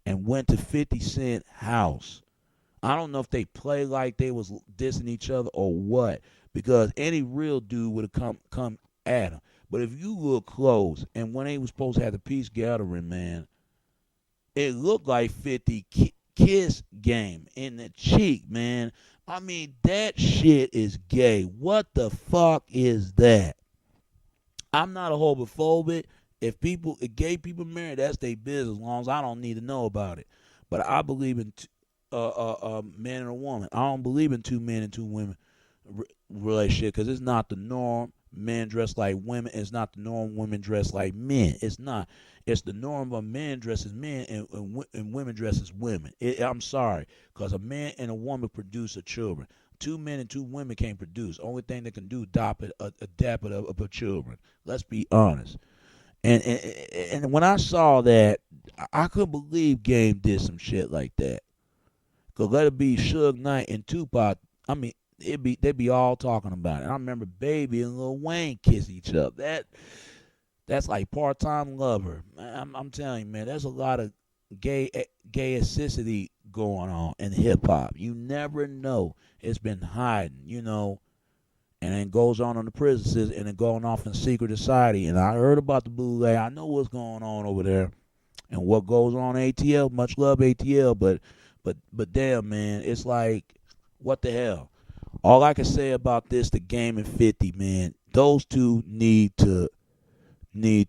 And went to 50 Cent house. I don't know if they play like they was dissing each other or what, because any real dude would have come at him. But if you look close, and when they was supposed to have the peace gathering, man, it looked like 50 kiss Game in the cheek, man. I mean, that shit is gay. What the fuck is that? I'm not a homophobic. If gay people marry, that's their business. As long as I don't need to know about it. But I believe in man and a woman. I don't believe in two men and two women relationship because it's not the norm. Men dress like women. It's not the norm. Women dress like men. It's not. It's the norm of men dress as men and women dress as women. I'm sorry, because a man and a woman produce a children. Two men and two women can't produce. Only thing they can do adapt it of children. Let's be honest. And when I saw that, I couldn't believe Game did some shit like that. Cause let it be Suge Knight and Tupac. I mean, they'd be all talking about it. I remember Baby and Lil Wayne kiss each other. That's like part-time lover. I'm telling you, man. There's a lot of gayicity going on in hip hop. You never know. It's been hiding, and it goes on the prison system, and it going off in secret society. And I heard about the bootleg. I know what's going on over there, and what goes on ATL. Much love ATL, but damn, man, it's like, what the hell? All I can say about this, the Game and 50, man, those two need to be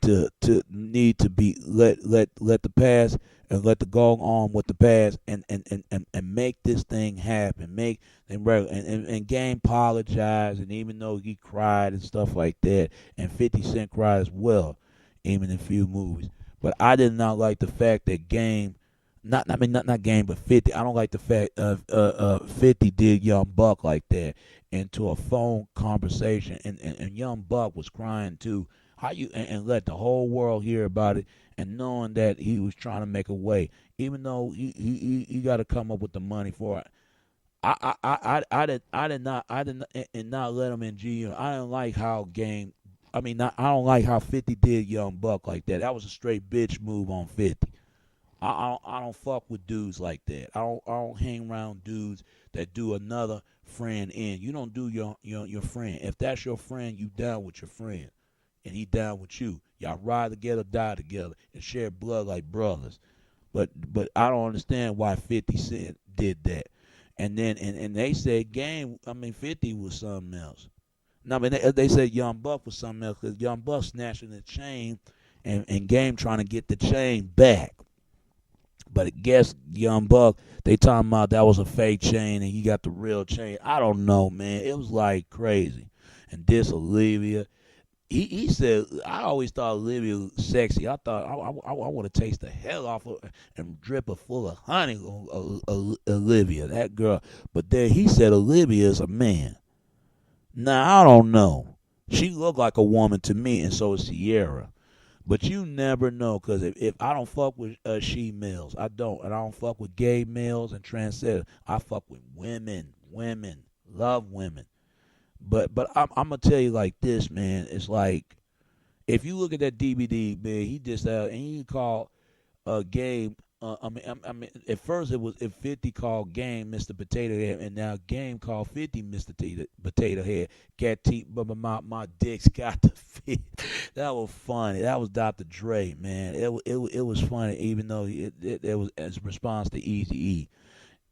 let the past and let the go on with the past and make this thing happen. Make them and Game apologize, and even though he cried and stuff like that, and 50 Cent cried as well, even in a few movies. But I did not like the fact that Game, not Game, but 50. I don't like the fact of 50 did Young Buck like that into a phone conversation, and Young Buck was crying too. How you and let the whole world hear about it, and knowing that he was trying to make a way, even though he got to come up with the money for it. I did not let him in G. I didn't like how game. I mean, I don't like how 50 did Young Buck like that. That was a straight bitch move on 50. I don't fuck with dudes like that. I don't hang around dudes that do another friend in. You don't do your friend. If that's your friend, you down with your friend, and he down with you. Y'all ride together, die together, and share blood like brothers. But I don't understand why 50 Cent did that. And then and they said Game. I mean 50 was something else. No, I mean they said Young Buck was something else because Young Buck snatching the chain, and Game trying to get the chain back. But I guess Young Buck, they talking about that was a fake chain and he got the real chain. I don't know, man. It was like crazy. And this Olivia, he said, I always thought Olivia was sexy. I thought I want to taste the hell off of and drip her full of honey on Olivia, that girl. But then he said Olivia is a man. Now, I don't know. She looked like a woman to me, and so is Sierra. But you never know, because if I don't fuck with she males, I don't. And I don't fuck with gay males and transgender. I fuck with women, love women. But I'm going to tell you like this, man. It's like, if you look at that DVD, man, he just, and he called Game. I mean, at first it was if 50 called Game Mr. Potato Head, and now Game called 50 Mr. Potato Head. Cat teeth, but my dick's got the fit. That was funny. That was Dr. Dre, man. It was funny, even though it was as a response to Easy E.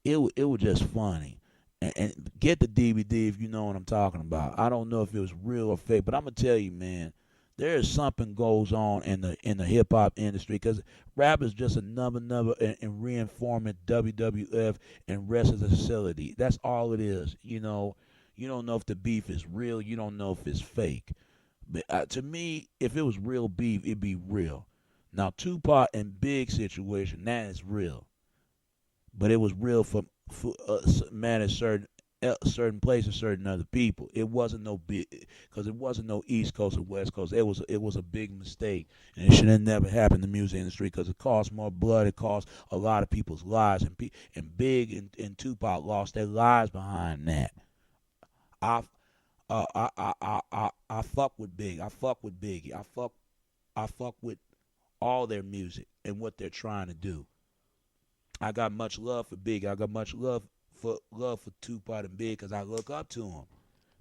It was just funny. And get the DVD if you know what I'm talking about. I don't know if it was real or fake, but I'm gonna tell you, man, there is something goes on in the hip hop industry because rap is just another and reinforming WWF and rest of the facility. That's all it is. You don't know if the beef is real. You don't know if it's fake. But to me, if it was real beef, it'd be real. Now Tupac and Big situation, that is real, but it was real for man at certain places, certain other people. It wasn't no big because it wasn't no East Coast or West Coast. It was a big mistake, and it should have never happened in the music industry because it cost more blood. It cost a lot of people's lives, and Big and Tupac lost their lives behind that. I I fuck with Big. I fuck with Biggie. I fuck with all their music and what they're trying to do. I got much love for Big. I got much love for Tupac and Big because I look up to them.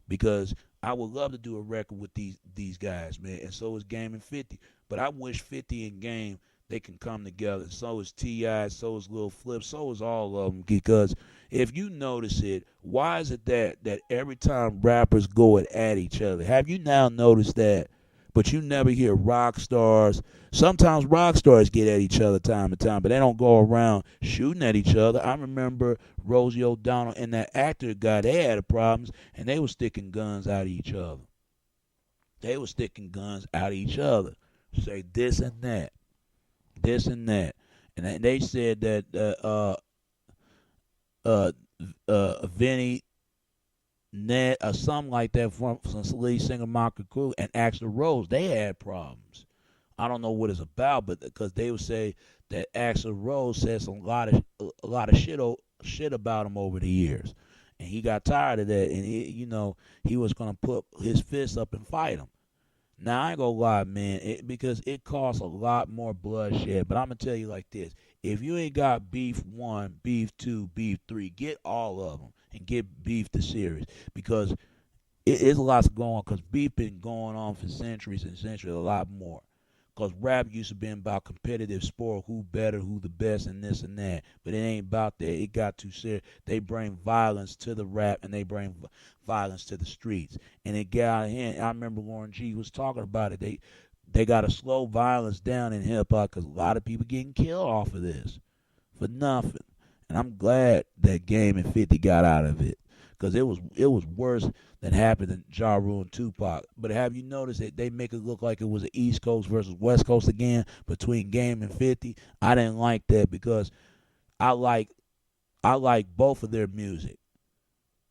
Because I would love to do a record with these guys, man. And so is Game and 50. But I wish 50 and Game they can come together. So is Ti. So is Lil Flip. So is all of them. Because if you notice it, why is it that every time rappers go at each other? Have you now noticed that? But you never hear rock stars. Sometimes rock stars get at each other time to time, but they don't go around shooting at each other. I remember Rosie O'Donnell and that actor guy, they had problems, and they were sticking guns out of each other. They were sticking guns out of each other. Say this and that, this and that. And they said that Vinny Ned or something like that from lead singer Michael Crew and Axl Rose, they had problems. I don't know what it's about, but because they would say that Axl Rose said a lot of shit about him over the years, and he got tired of that, and he was gonna put his fist up and fight him. Now I ain't gonna lie, man, because it costs a lot more bloodshed. But I'm gonna tell you like this: if you ain't got beef one, beef two, beef three, get all of them and get beef the series because it's a lot going on. Because beef been going on for centuries and centuries, a lot more. Because rap used to be about competitive sport, who better, who the best, and this and that. But it ain't about that. It got too serious. They bring violence to the rap, and they bring violence to the streets. And it got out of hand. I remember Lauren G was talking about it. They got to slow violence down in hip hop because a lot of people getting killed off of this for nothing. And I'm glad that Game and 50 got out of it because it was worse than happened in Ja Rule and Tupac. But have you noticed that they make it look like it was an East Coast versus West Coast again between Game and 50? I didn't like that because I like both of their music,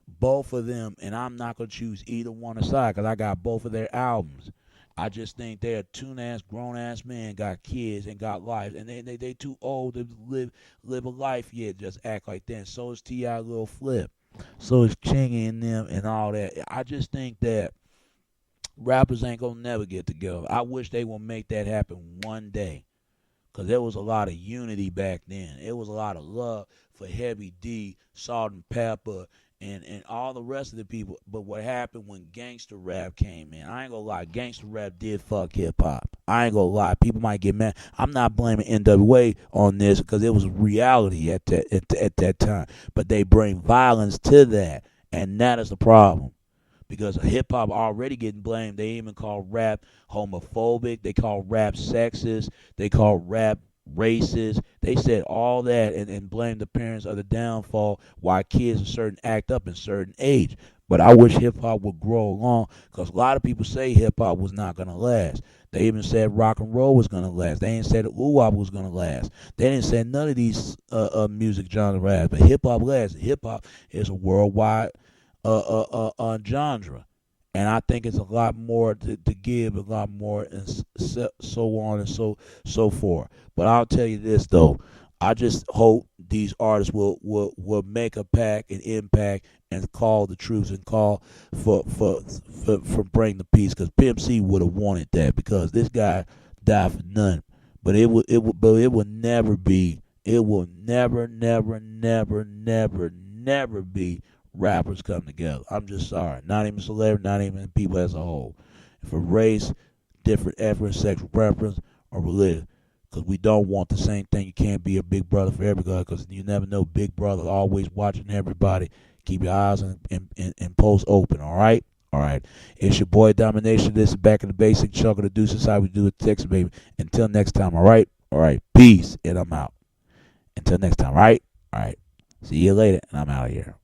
both of them, and I'm not gonna choose either one aside because I got both of their albums. I just think they're tune ass, grown ass men, got kids and got lives, and they too old to live a life yet. Just act like that. And so is T.I. Lil Flip. So is Chingy and them and all that. I just think that rappers ain't gonna never get together. I wish they would make that happen one day. Because there was a lot of unity back then. It was a lot of love for Heavy D, Salt and Pepper, and all the rest of the people. But what happened when gangster rap came in? I ain't gonna lie, gangster rap did fuck hip hop. I ain't gonna lie, people might get mad. I'm not blaming NWA on this because it was reality at that time. But they bring violence to that, and that is the problem because hip hop already getting blamed. They even call rap homophobic. They call rap sexist. They call rap racist. They said all that and blame the parents of the downfall why kids of certain act up in certain age. But I wish hip hop would grow along because a lot of people say hip hop was not gonna last. They even said rock and roll was gonna last. They ain't said ooh wop was gonna last. They didn't say none of these music genre last. But hip hop lasts. Hip hop is a worldwide genre. And I think it's a lot more to give, a lot more, and so on and so forth. But I'll tell you this though, I just hope these artists will make a pact and impact and call the troops and call for bring the peace. Because Pimp C would have wanted that because this guy died for nothing. But it will never be. It will never be rappers come together. I'm just sorry. Not even celebrity, not even people as a whole. For race, different ethnic, sexual preference, or religion. Because we don't want the same thing. You can't be a big brother for everybody because you never know. Big brother always watching everybody. Keep your eyes and posts open, all right? All right. It's your boy Domination. This is Back in the Basic. Chunk of the Deuces. How we do it, Texas, baby. Until next time, all right? All right. Peace. And I'm out. Until next time, all right? All right. See you later. And I'm out of here.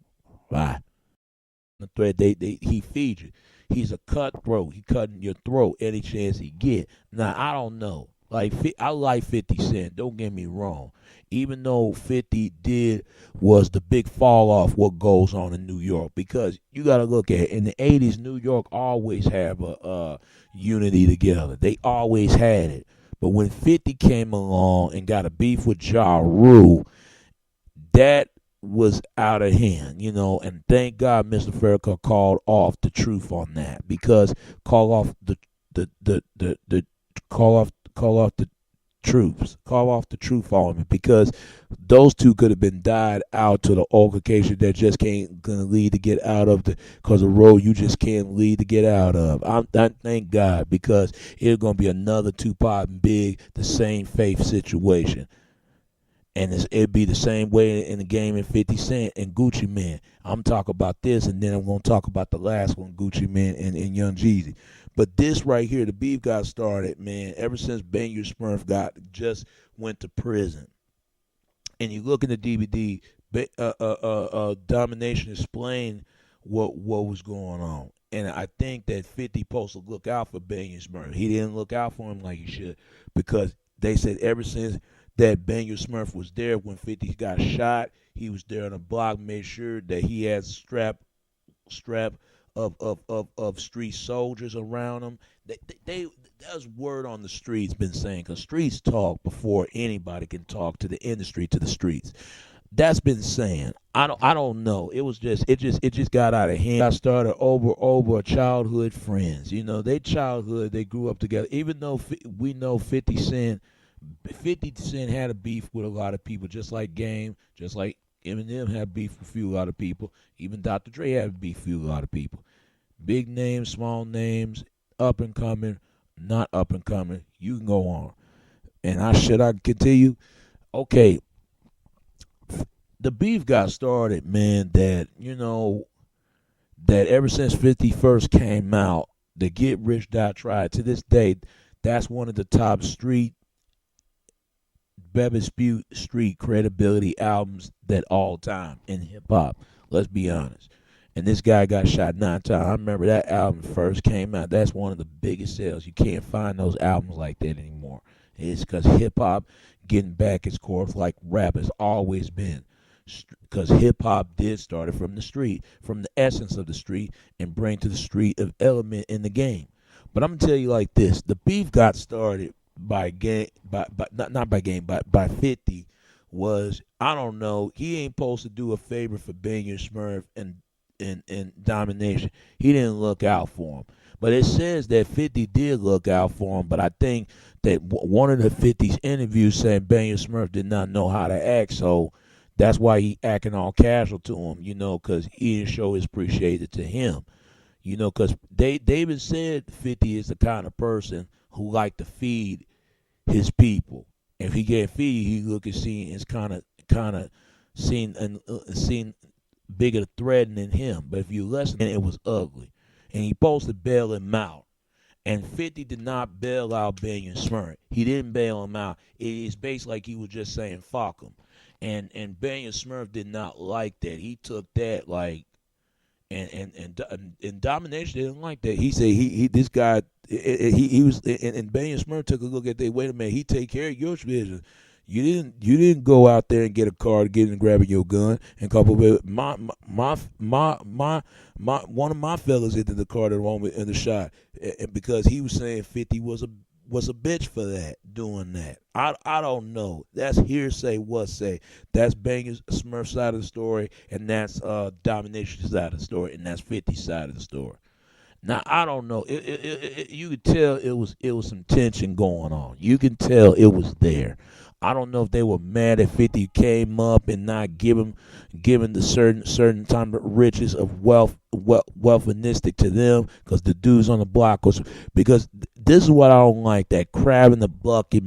Bye. The thread, he feeds you. He's a cutthroat. He cutting your throat any chance he get. Now I don't know. Like I like 50 Cent. Don't get me wrong. Even though 50 did was the big fall off what goes on in New York because you got to look at it. In the 80s, New York always have a unity together. They always had it. But when 50 came along and got a beef with Ja Rule, that was out of hand, and thank God Mr. Farrakhan called off the truth on that because call off the call off the troops, call off the truth on it because those two could have been died out to the altercation that just can't gonna lead to get out of the because the road you just can't lead to get out of. I thank God because it's gonna be another Tupac and Big, the same faith situation. And it'd be the same way in the game in 50 Cent and Gucci Man. I'm talking about this, and then I'm going to talk about the last one, Gucci Man and Young Jeezy. But this right here, the beef got started, man, ever since Bangor Smurf just went to prison. And you look in the DVD, Domination explained what was going on. And I think that 50 supposed to look out for Bangor Smurf. He didn't look out for him like he should because they said ever since that Bangor Smurf was there when 50 got shot. He was there on the block, made sure that he had strap of street soldiers around him. That's word on the streets been saying because streets talk before anybody can talk to the industry to the streets. That's been saying. I don't know. It just got out of hand. Got started over childhood friends. They childhood they grew up together. Even though we know 50 Cent had a beef with a lot of people, just like Game, just like Eminem had beef with a lot of people. Even Dr. Dre had beef with a lot of people. Big names, small names, up and coming, not up and coming. You can go on. And I continue? Okay, the beef got started, man, that ever since 50 first came out, the Get Rich Die Try, to this day, that's one of the top street credibility albums that all time in hip hop. Let's be honest. And this guy got shot 9 times. I remember that album first came out. That's one of the biggest sales. You can't find those albums like that anymore. It's because hip hop getting back its core like rap has always been. Because hip hop did start it from the street, from the essence of the street, and bring to the street of element in the game. But I'm gonna tell you like this: the beef got started by game, by not by game, but by 50. Was I don't know. He ain't supposed to do a favor for Banya Smurf and Domination. He didn't look out for him. But it says that 50 did look out for him. But I think that one of the 50's interviews saying Banya Smurf did not know how to act, so that's why he acting all casual to him. Because he didn't show his appreciation to him. Because David said 50 is the kind of person who like to feed his people. If he get feed, he look and see it's kind of seen and seen bigger threat than him. But if you listen, it was ugly, and he supposed to bail him out. And 50 did not bail out Benyon Smurf. He didn't bail him out. It's based like he was just saying fuck him. And Benyon Smurf did not like that. He took that like and Domination didn't like that. He said he this guy he was and Benyon Smurf took a look at that. Wait a minute, he take care of your business. You didn't go out there and get a car to get in and grabbing your gun and couple with my one of my fellas into the car that wrong in the shot and because he was saying 50 was a bitch for that doing that. I don't know. That's hearsay. What say? That's Bangers Smurf side of the story, and that's Domination side of the story, and that's 50 side of the story. Now I don't know. You could tell it was some tension going on. You can tell it was there. I don't know if they were mad at 50 came up and not giving the certain time of riches of wealthinistic to them because the dudes on the block was because this is what I don't like, that crab in the bucket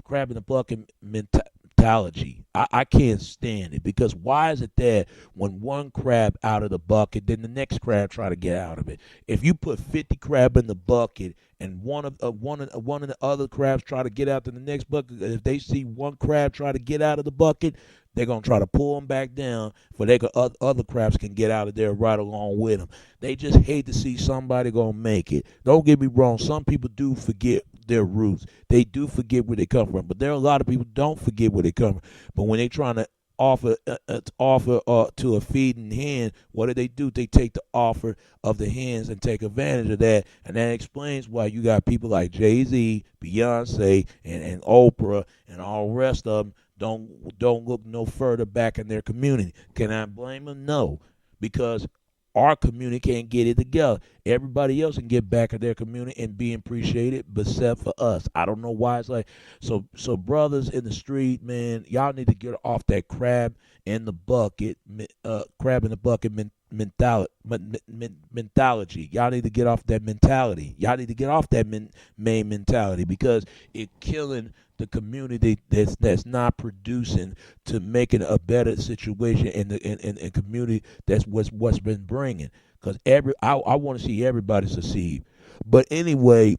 crab in the bucket mentality. I can't stand it because why is it that when one crab out of the bucket, then the next crab try to get out of it? If you put 50 crab in the bucket and one of the other crabs try to get out to the next bucket, if they see one crab try to get out of the bucket, they're gonna try to pull them back down for other crabs can get out of there right along with them. They just hate to see somebody gonna make it. Don't get me wrong. Some people do forget their roots. They do forget where they come from. But there are a lot of people who don't forget where they come from. But when they trying to offer to a feeding hen, what do? They take the offer of the hens and take advantage of that, and that explains why you got people like Jay-Z, Beyonce, and Oprah, and all the rest of them don't look no further back in their community. Can I blame them? No, because our community can't get it together. Everybody else can get back in their community and be appreciated, but except for us. I don't know why it's like so. So brothers in the street, man, y'all need to get off that crab in the bucket, mentality. Y'all need to get off that mentality. Y'all need to get off that main mentality because it killing the community that's not producing to making a better situation in the community that's what's been bringing. Because I want to see everybody succeed. But anyway,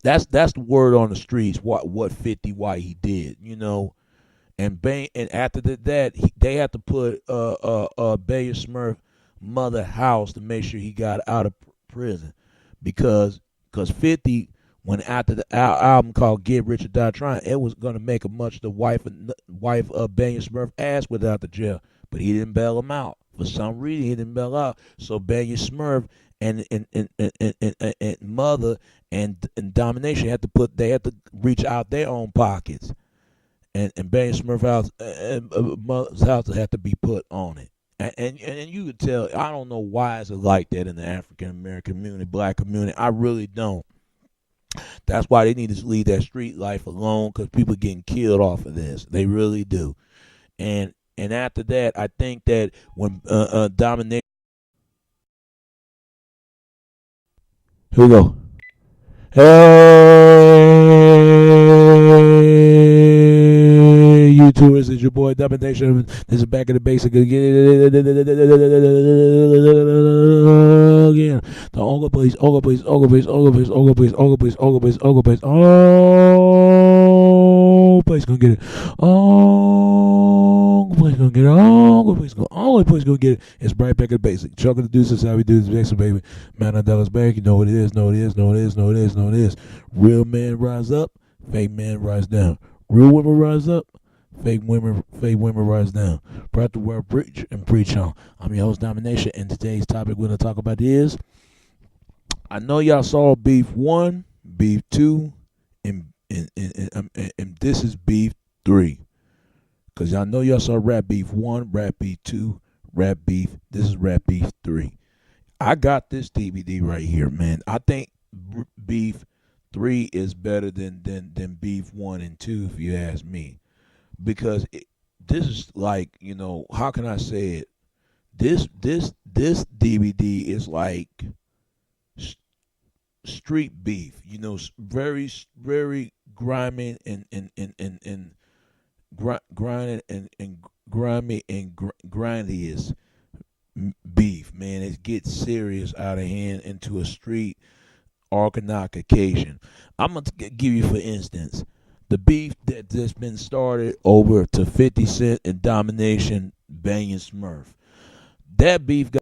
that's the word on the streets. What 50 why he did, and after that they had to put Bayer Smurf mother house to make sure he got out of prison because 50 when after the album called Get Rich or Die Trying, it was gonna make a much the wife of Bayer Smurf ass without the jail, but he didn't bail him out for some reason. He didn't bail out, so Bayer Smurf and mother and Domination had to reach out their own pockets. And Bayer Smurf house mother's house had to be put on it. And you could tell, I don't know why it's like that in the African American community, black community. I really don't. That's why they need to leave that street life alone because people getting killed off of this. They really do. And after that, I think that when Domination. Here we go. Hey, YouTubers, it's your boy Domination. This is Back in the Basic again. The Ogre Place. Oh, place gonna get it. Oh, place gonna get it. Oh, place gonna get it. It's right back at the basic. Chuck the deuces, how we do this, basic baby. Man, $9 back. You know what it is. Know it is. Real man rise up. Fake man rise down. Real women rise up. Fake women rise down. Brought the word preach and preach on. I'm your host Domination, and today's topic we're gonna talk about is I know y'all saw beef 1, beef 2, and this is beef 3. Because y'all know y'all saw rap beef 1, rap beef 2, rap beef. This is rap beef 3. I got this DVD right here, man. I think beef 3 is better than beef 1 and 2, if you ask me. Because this is like, how can I say it? This DVD is like street beef, very grimy grinding and grimy and grindy is beef, man. It gets serious out of hand into a street organic occasion. I'm gonna give you, for instance, the beef that's been started over to 50 Cent and Domination, Bangin' Smurf. That beef got